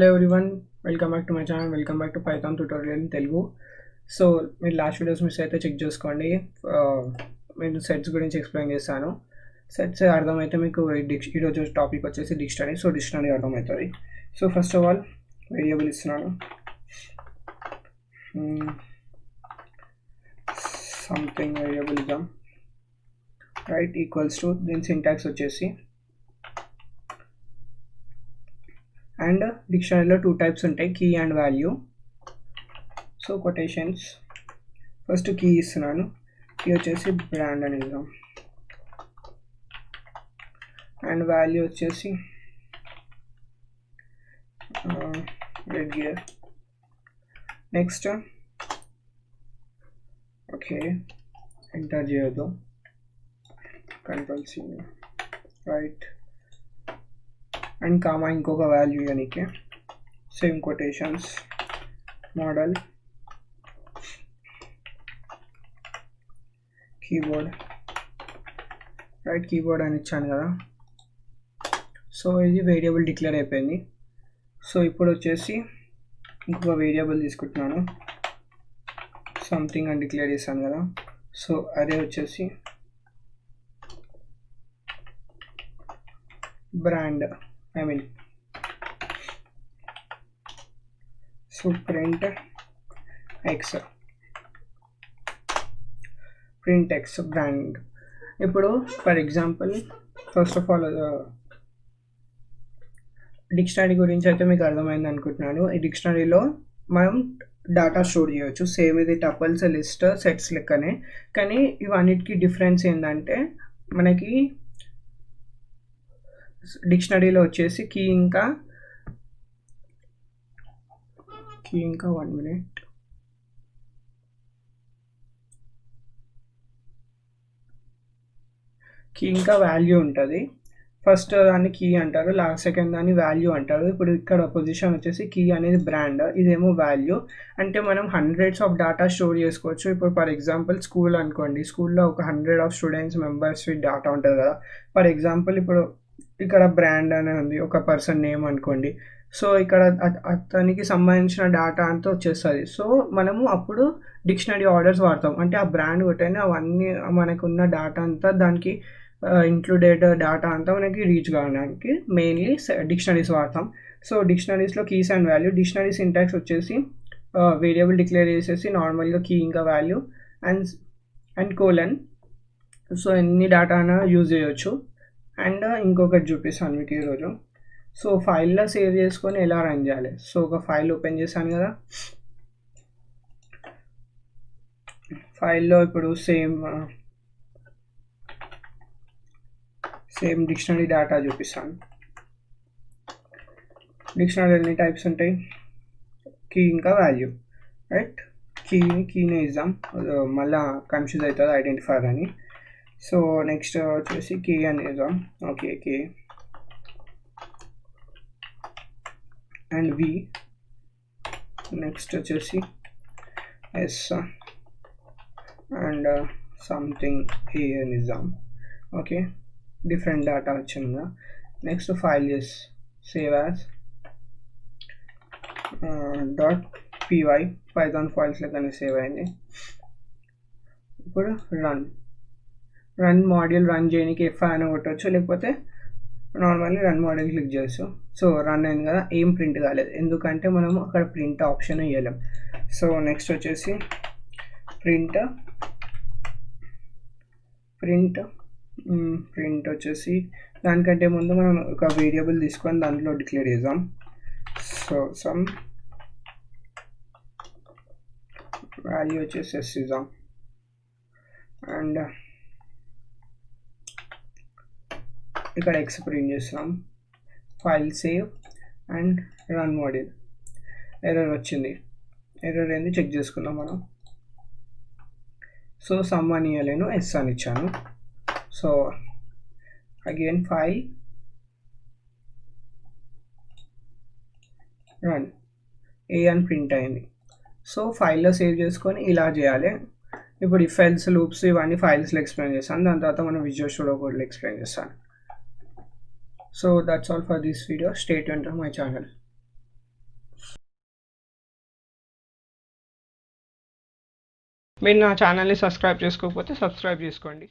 Hello everyone, welcome back to my channel. Welcome back to Python tutorial in Telugu. So మీరు last videos miss అయితే check చేసుకోండి. నేను sets గురించి explain చేశాను. Sets అర్థమైతే మీకు ఈరోజు టాపిక్ వచ్చేసి డిక్షనరీ. సో డిక్షనరీ అర్థమవుతుంది. So first of all variable ఇస్తున్నాను, సంథింగ్ వేరియబుల్ ఇద్దాం, రైట్, ఈక్వల్స్ టు దీని సింటాక్స్ వచ్చేసి, అండ్ డిక్షనరీలో టూ టైప్స్ ఉంటాయి, key and value. So quotations, first key ఇస్తున్నాను, కీ వచ్చేసి బ్రాండ్ అని ఇద్దాం, అండ్ వాల్యూ వచ్చేసి red gear. Next okay, enter చేయొద్దు, కంట్రోల్-C, రైట్, అండ్ కామా ఇంకొక వాల్యూ ఇవ్వడానికి, same quotations, model, keyboard, right, keyboard అని ఇచ్చాను కదా. సో ఇది వేరియబుల్ డిక్లేర్ అయిపోయింది. సో ఇప్పుడు వచ్చేసి ఇంకొక వేరియబుల్ తీసుకుంటున్నాను, సంథింగ్ అని డిక్లేర్ చేశాను కదా. సో అదే వచ్చేసి brand, so print x brand. ఇప్పుడు for example first of all dictionary గురించి అయితే మీకు అర్థమైంది అనుకుంటున్నాను. ఈ డిక్షనరీలో మనం డేటా స్టోర్ చేయవచ్చు, సేమ్ ఇది టపుల్స్, లిస్ట్, సెట్స్ లెక్కనే. కానీ ఇవన్నిటికీ డిఫరెన్స్ ఏంటంటే, మనకి డిక్షనరీలో వచ్చేసి కీ ఇంకా 1 minute, కీ ఇంకా వాల్యూ ఉంటుంది. ఫస్ట్ దాన్ని కీ అంటారు, సెకండ్ దాన్ని వాల్యూ అంటారు. ఇప్పుడు ఇక్కడ పొజిషన్ వచ్చేసి కీ అనేది బ్రాండ్, ఇదేమో వాల్యూ. అంటే మనం హండ్రెడ్స్ ఆఫ్ డేటా స్టోర్ చేసుకోవచ్చు. ఇప్పుడు ఫర్ ఎగ్జాంపుల్ స్కూల్ అనుకోండి, స్కూల్లో ఒక 100 ఆఫ్ స్టూడెంట్స్ మెంబర్స్ డేటా ఉంటుంది కదా. ఫర్ ఎగ్జాంపుల్ ఇప్పుడు ఇక్కడ బ్రాండ్ అనే ఉంది, ఒక పర్సన్ నేమ్ అనుకోండి. సో ఇక్కడ అతనికి సంబంధించిన డేటా అంతా వచ్చేస్తుంది. సో మనము అప్పుడు డిక్షనరీ ఆర్డర్స్ వాడతాం, అంటే ఆ బ్రాండ్ కొట్టైనా అవన్నీ మనకున్న డేటా అంతా, దానికి ఇంక్లూడెడ్ డేటా అంతా మనకి రీచ్ కావడానికి మెయిన్లీ డిక్షనరీస్ వాడతాం. సో డిక్షనరీస్లో keys and value. Dictionary syntax వచ్చేసి వేరియబుల్ డిక్లేర్ చేసేసి నార్మల్గా కీ ఇంకా వాల్యూ అండ్ కోలన్. సో ఎన్ని డేటా అయినా యూజ్ చేయొచ్చు. అండ్ ఇంకొకటి చూపిస్తాను మీకు ఈరోజు. సో ఫైల్లో సేవ్ చేసుకొని ఎలా రన్ చేయాలి. సో ఒక ఫైల్ ఓపెన్ చేశాను కదా, ఫైల్లో ఇప్పుడు సేమ్ డిక్షనరీ డేటా చూపిస్తాను. డిక్షనరీ ఎన్ని టైప్స్ ఉంటాయి, కీ ఇంకా వాల్యూ, రైట్. కీనే ఇద్దాం, మళ్ళీ కన్ఫ్యూజ్ అవుతుంది ఐడెంటిఫైర్ అని. సో నెక్స్ట్ వచ్చేసి కీ అని ఇద్దాం, okay, key and V. Next వచ్చేసి ఎస్ అండ్ సంథింగ్ ఏ అని ఇద్దాం, ఓకే. డిఫరెంట్ డేటా వచ్చిందా. నెక్స్ట్ ఫైల్ చేసి save as .py, Python files లెక్కనే సేవ్ అయింది. ఇప్పుడు రన్ మాడ్యూల్ రన్ చేయడానికి F5 అని కొట్టవచ్చు, లేకపోతే నార్మల్లీ రన్ మాడ్యూల్ క్లిక్ చేయొచ్చు. సో రన్ అయింది కదా, ఏం ప్రింట్ కాలేదు, ఎందుకంటే మనము అక్కడ ప్రింట్ ఆప్షన్ ఇవ్వలేం. సో నెక్స్ట్ వచ్చేసి ప్రింట్ వచ్చేసి దానికంటే ముందు మనం ఒక వేరియబుల్ తీసుకొని దాంట్లో డిక్లేర్ చేద్దాం. సో సమ్ వాల్యూ వచ్చేసి ఎస్ ఇద్దాం, అండ్ ఇక్కడ ఎక్స్ ప్రింట్ చేస్తున్నాం. File save and run module. Error వచ్చింది, ఎర్రర్ ఏంది చెక్ చేసుకుందాం మనం. సో సమ్ అని ఇవ్వలేను, ఎస్ అని ఇచ్చాను. సో అగైన్ ఫైల్ రన్, ఏ అని ప్రింట్ అయింది. సో ఫైల్లో సేవ్ చేసుకొని ఇలా చేయాలి. ఇప్పుడు ఈ ఫైల్స్ లూప్స్ ఇవన్నీ ఫైల్స్లో ఎక్స్ప్లెయిన్ చేస్తాను, దాని తర్వాత మనం విజువల్ స్టూడియో కోడ్లో ఎక్స్ప్లెయిన్ చేస్తాను. So that's all for this video. Stay tuned to my channel. మీరు నా ఛానల్ని సబ్స్క్రైబ్ చేసుకోకపోతే సబ్స్క్రైబ్ చేసుకోండి.